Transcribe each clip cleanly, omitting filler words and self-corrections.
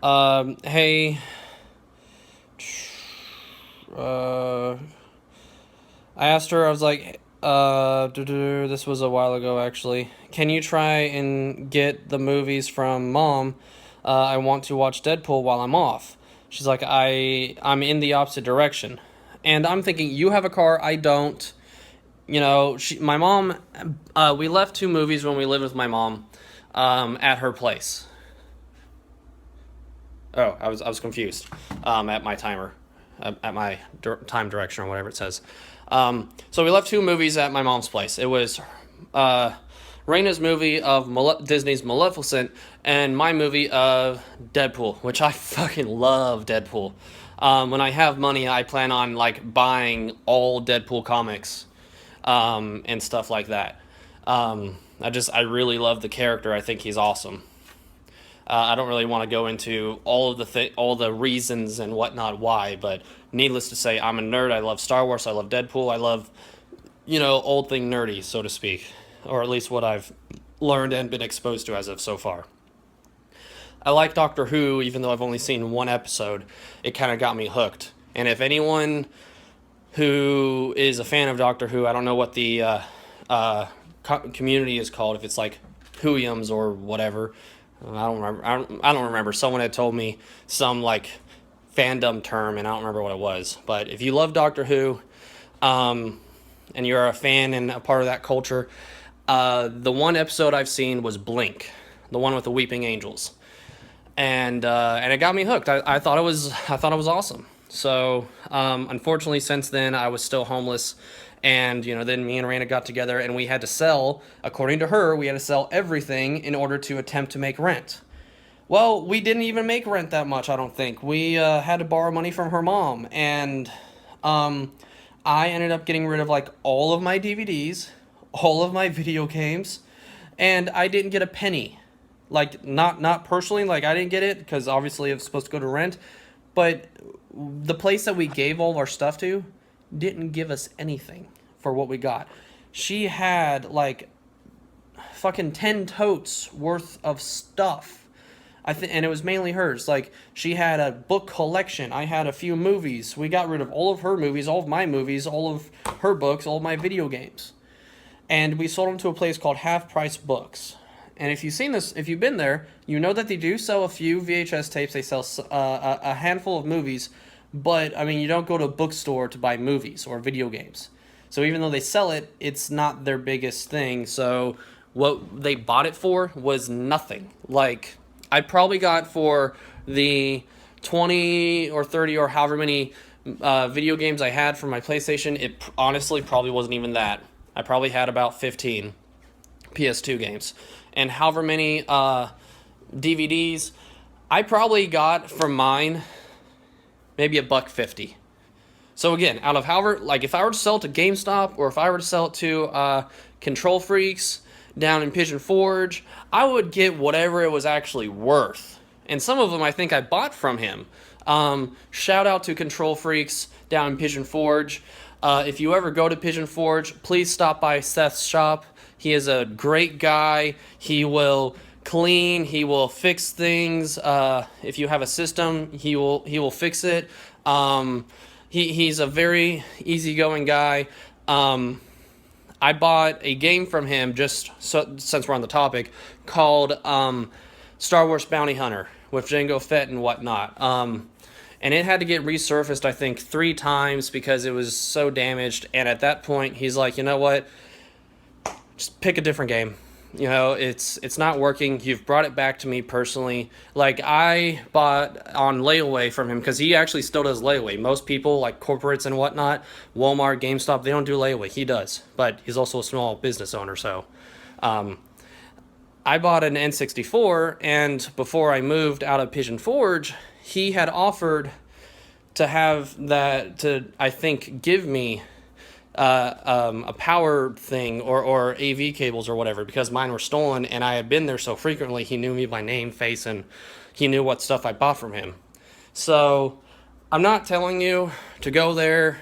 Hey, uh, I asked her, I was like, this was a while ago actually. Can you try and get the movies from mom? I want to watch Deadpool while I'm off. She's like, I'm in the opposite direction. And I'm thinking, you have a car, I don't. My mom, we left two movies when we lived with my mom, at her place. Oh, I was confused, at my timer, at my time direction or whatever it says. So we left two movies at my mom's place. It was uh, Raina's movie of Disney's Maleficent and my movie of Deadpool, which I fucking love Deadpool. When I have money, I plan on like buying all Deadpool comics, and stuff like that. I really love the character. I think he's awesome. I don't really want to go into all the reasons and whatnot why, but needless to say, I'm a nerd. I love Star Wars. I love Deadpool. I love old thing nerdy, so to speak, or at least what I've learned and been exposed to as of so far. I like Doctor Who, even though I've only seen one episode. It kind of got me hooked. And if anyone who is a fan of Doctor Who, I don't know what the community is called, if it's like Whoiums or whatever. I don't remember. I don't remember. Someone had told me some like fandom term, and I don't remember what it was. But if you love Doctor Who, and you're a fan and a part of that culture, the one episode I've seen was Blink, the one with the weeping angels, and it got me hooked. I thought it was awesome. So unfortunately, since then I was still homeless, and then me and Raina got together, and we had to sell. According to her, we had to sell everything in order to attempt to make rent. Well, we didn't even make rent that much. I don't think we had to borrow money from her mom, and um, I ended up getting rid of like all of my DVDs, all of my video games, and I didn't get a penny. Like not personally, like I didn't get it because obviously it's supposed to go to rent, but the place that we gave all of our stuff to didn't give us anything for what we got. She had like fucking 10 totes worth of stuff. And it was mainly hers. Like she had a book collection. I had a few movies. We got rid of all of her movies, all of my movies, all of her books, all of my video games. And we sold them to a place called Half Price Books. And if you've seen this, if you've been there, you know that they do sell a few VHS tapes. They sell a handful of movies, but I mean, you don't go to a bookstore to buy movies or video games. So even though they sell it, it's not their biggest thing. So what they bought it for was nothing. Like I probably got for the 20 or 30 or however many video games I had for my PlayStation, it honestly probably wasn't even that. I probably had about 15 PS2 games. And however many DVDs, I probably got from mine maybe $1.50. So again, out of however, like if I were to sell it to GameStop or if I were to sell it to Control Freaks down in Pigeon Forge, I would get whatever it was actually worth. And some of them I think I bought from him. Shout out to Control Freaks down in Pigeon Forge. If you ever go to Pigeon Forge, please stop by Seth's shop. He is a great guy. He will clean. He will fix things. If you have a system, he will fix it. He's a very easygoing guy. I bought a game from him since we're on the topic called Star Wars Bounty Hunter with Jango Fett and whatnot. And it had to get resurfaced, I think, 3 times because it was so damaged. And at that point, he's like, you know what? Just pick a different game. It's not working. You've brought it back to me personally. Like I bought on layaway from him because he actually still does layaway. Most people, like corporates and whatnot, Walmart, GameStop, they don't do layaway. He does, but he's also a small business owner. So, I bought an N64, and before I moved out of Pigeon Forge, he had offered to have that to I think give me a power thing or AV cables or whatever because mine were stolen and I had been there so frequently he knew me by name, face, and he knew what stuff I bought from him. So I'm not telling you to go there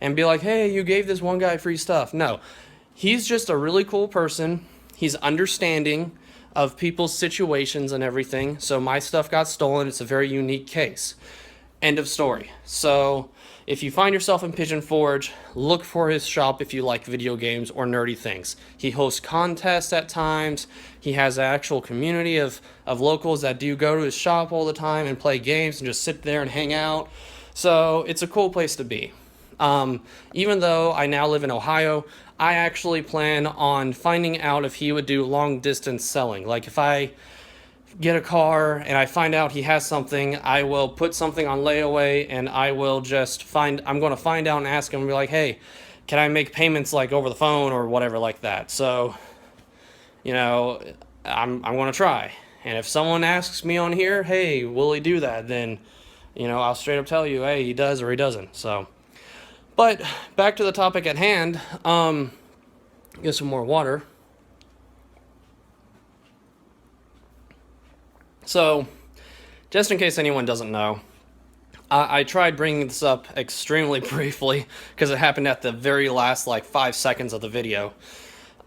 and be like, hey, you gave this one guy free stuff. No, he's just a really cool person. He's understanding. of people's situations and everything. So my stuff got stolen. It's a very unique case. End of story. So if you find yourself in Pigeon Forge, look for his shop if you like video games or nerdy things. He hosts contests at times. He has an actual community of locals that do go to his shop all the time and play games and just sit there and hang out. So it's a cool place to be. Even though I now live in Ohio, I actually plan on finding out if he would do long distance selling. Like if I get a car and I find out he has something, I will put something on layaway and I will I'm going to find out and ask him and be like, hey, can I make payments like over the phone or whatever like that? So, I'm going to try. And if someone asks me on here, hey, will he do that? Then, I'll straight up tell you, hey, he does or he doesn't. So, but back to the topic at hand, get some more water. So, just in case anyone doesn't know, I tried bringing this up extremely briefly because it happened at the very last 5 seconds of the video.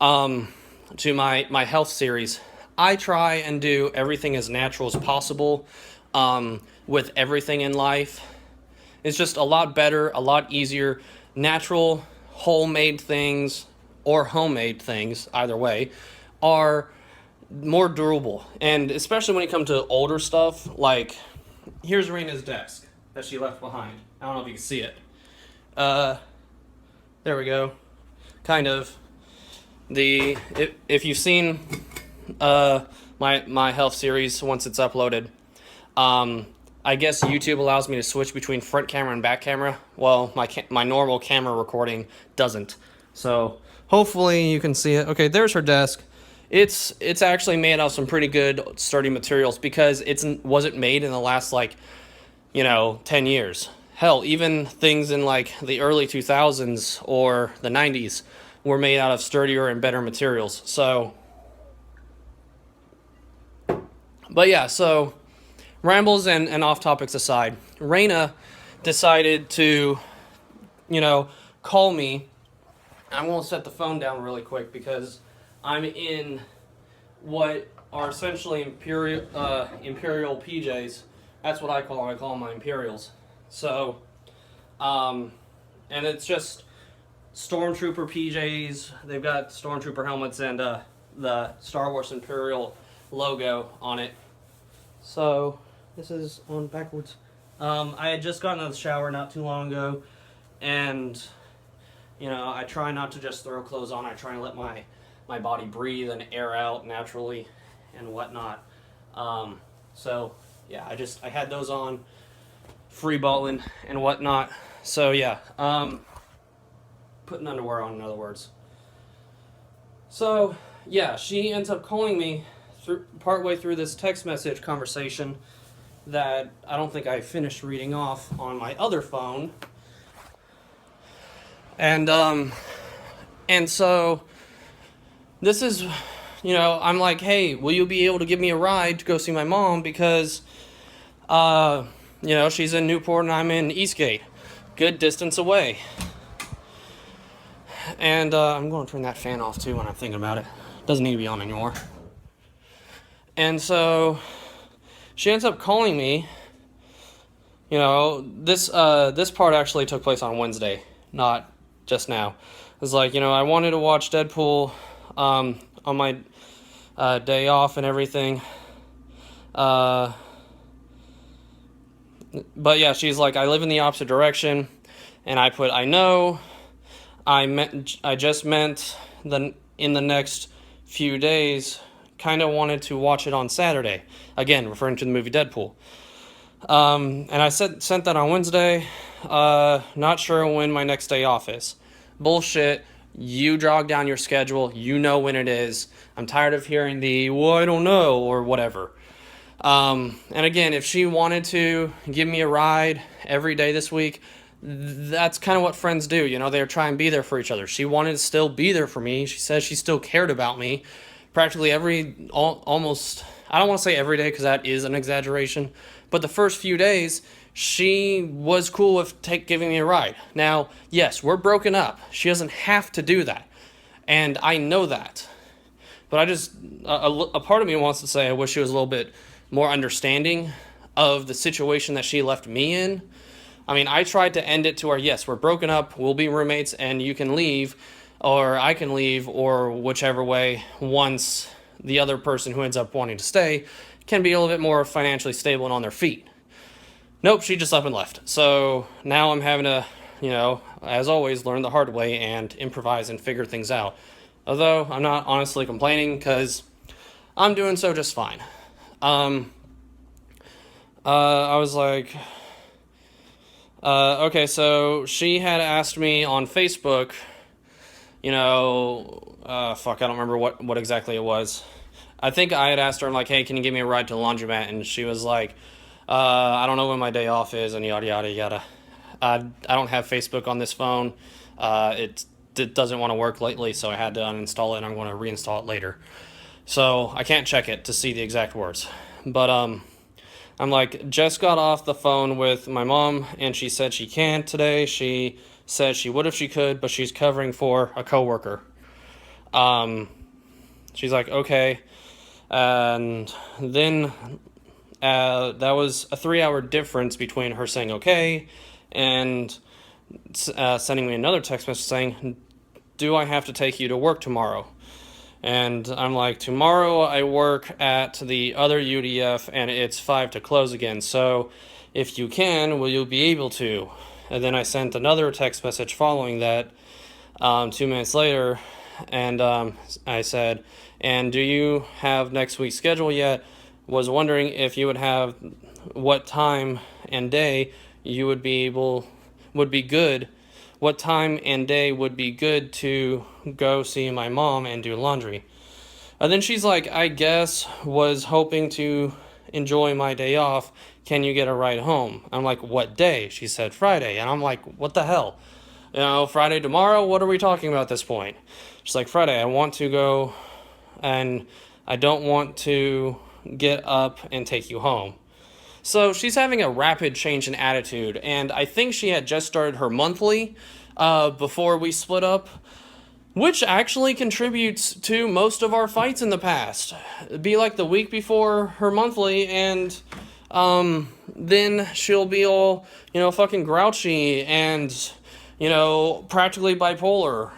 To my health series, I try and do everything as natural as possible with everything in life. It's just a lot better, a lot easier. Natural, homemade things or homemade things, either way, are more durable. And especially when it comes to older stuff, like here's Rena's desk that she left behind. I don't know if you can see it. There we go. Kind of. If you've seen my health series once it's uploaded, I guess YouTube allows me to switch between front camera and back camera. Well, my normal camera recording doesn't. So hopefully you can see it. Okay, there's her desk. It's actually made out of some pretty good sturdy materials because wasn't made in the last 10 years. Hell, even things in the early 2000s or the 90s were made out of sturdier and better materials. So, but yeah, so rambles and off topics aside, Raina decided to, call me. I'm going to set the phone down really quick because I'm in what are essentially imperial PJs. That's what I call them. I call them my Imperials. So, and it's just Stormtrooper PJs. They've got Stormtrooper helmets and the Star Wars Imperial logo on it. So, this is on backwards. I had just gotten out of the shower not too long ago, and, I try not to just throw clothes on. I try and let my body breathe and air out naturally and whatnot. So yeah, I had those on, free balling and whatnot. So yeah, putting underwear on, in other words. So yeah, she ends up calling me partway through this text message conversation that I don't think I finished reading off on my other phone. And so this is, I'm like, hey, will you be able to give me a ride to go see my mom? Because, she's in Newport and I'm in Eastgate. Good distance away. And I'm going to turn that fan off too when I'm thinking about it. Doesn't need to be on anymore. And so she ends up calling me. This part actually took place on Wednesday, not just now. It was like, I wanted to watch Deadpool on my day off and everything. But yeah, she's like, I live in the opposite direction. And I put, I know. I just meant in the next few days, kind of wanted to watch it on Saturday. Again, referring to the movie Deadpool. And I sent that on Wednesday. Not sure when my next day off is. Bullshit. You jog down your schedule. You know when it is. I'm tired of hearing I don't know, or whatever. And again, if she wanted to give me a ride every day this week, that's kind of what friends do. They try and be there for each other. She wanted to still be there for me. She says she still cared about me. Practically almost, I don't want to say every day because that is an exaggeration, but the first few days, she was cool with giving me a ride. Now, yes, we're broken up. She doesn't have to do that. And I know that. But I just, a part of me wants to say I wish she was a little bit more understanding of the situation that she left me in. I mean, I tried to end it to where, yes, we're broken up, we'll be roommates, and you can leave, or I can leave, or whichever way, once the other person who ends up wanting to stay can be a little bit more financially stable and on their feet. Nope, she just up and left. So now I'm having to, as always, learn the hard way and improvise and figure things out. Although I'm not honestly complaining because I'm doing so just fine. I was like, okay, so she had asked me on Facebook, fuck, I don't remember what exactly it was. I think I had asked her, I'm like, hey, can you give me a ride to the laundromat? And she was like, I don't know when my day off is, and yada, yada, yada. I don't have Facebook on this phone. It doesn't want to work lately, so I had to uninstall it, and I'm going to reinstall it later. So I can't check it to see the exact words. But I'm like, just got off the phone with my mom, and she said she can't today. She said she would if she could, but she's covering for a coworker. She's like, okay. And then that was a 3-hour difference between her saying okay and sending me another text message saying, do I have to take you to work tomorrow? And I'm like, tomorrow I work at the other UDF and it's 5 to close again. So if you can, will you be able to? And then I sent another text message following that 2 minutes later. And I said, and do you have next week's schedule yet? Was wondering if you would have what time and day you would be good. What time and day would be good to go see my mom and do laundry? And then she's like, I guess was hoping to enjoy my day off. Can you get a ride home? I'm like, what day? She said Friday. And I'm like, what the hell? Friday tomorrow? What are we talking about at this point? She's like, Friday, I want to go and I don't want to get up and take you home. So she's having a rapid change in attitude, and I think she had just started her monthly before we split up, which actually contributes to most of our fights in the past. It'd be like the week before her monthly, and then she'll be all, fucking grouchy and, practically bipolar,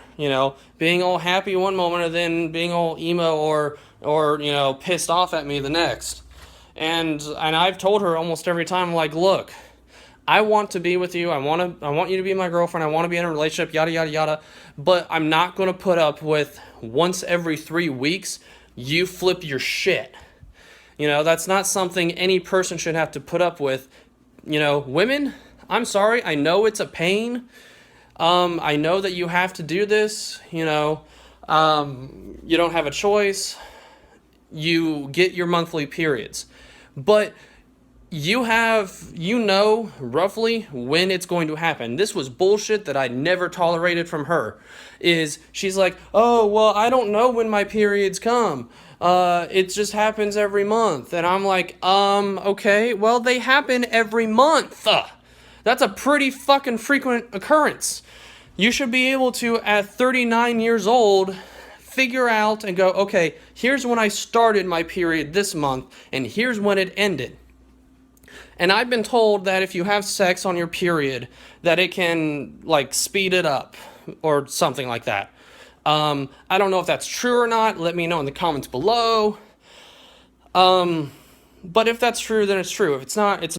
being all happy one moment and then being all emo or pissed off at me the next. And I've told her almost every time, like, look, I want to be with you. I want you to be my girlfriend. I want to be in a relationship, yada, yada, yada. But I'm not going to put up with once every 3 weeks, you flip your shit. That's not something any person should have to put up with. Women, I'm sorry. I know it's a pain. I know that you have to do this. You don't have a choice. You get your monthly periods. But you know roughly when it's going to happen. This was bullshit that I never tolerated from her. She's like, oh, well, I don't know when my periods come. It just happens every month. And I'm like, okay, well, they happen every month. That's a pretty fucking frequent occurrence. You should be able to, at 39 years old, figure out and go, okay, here's when I started my period this month, and here's when it ended. And I've been told that if you have sex on your period, that it can, speed it up, or something like that. I don't know if that's true or not. Let me know in the comments below. But if that's true, then it's true. If it's not, it's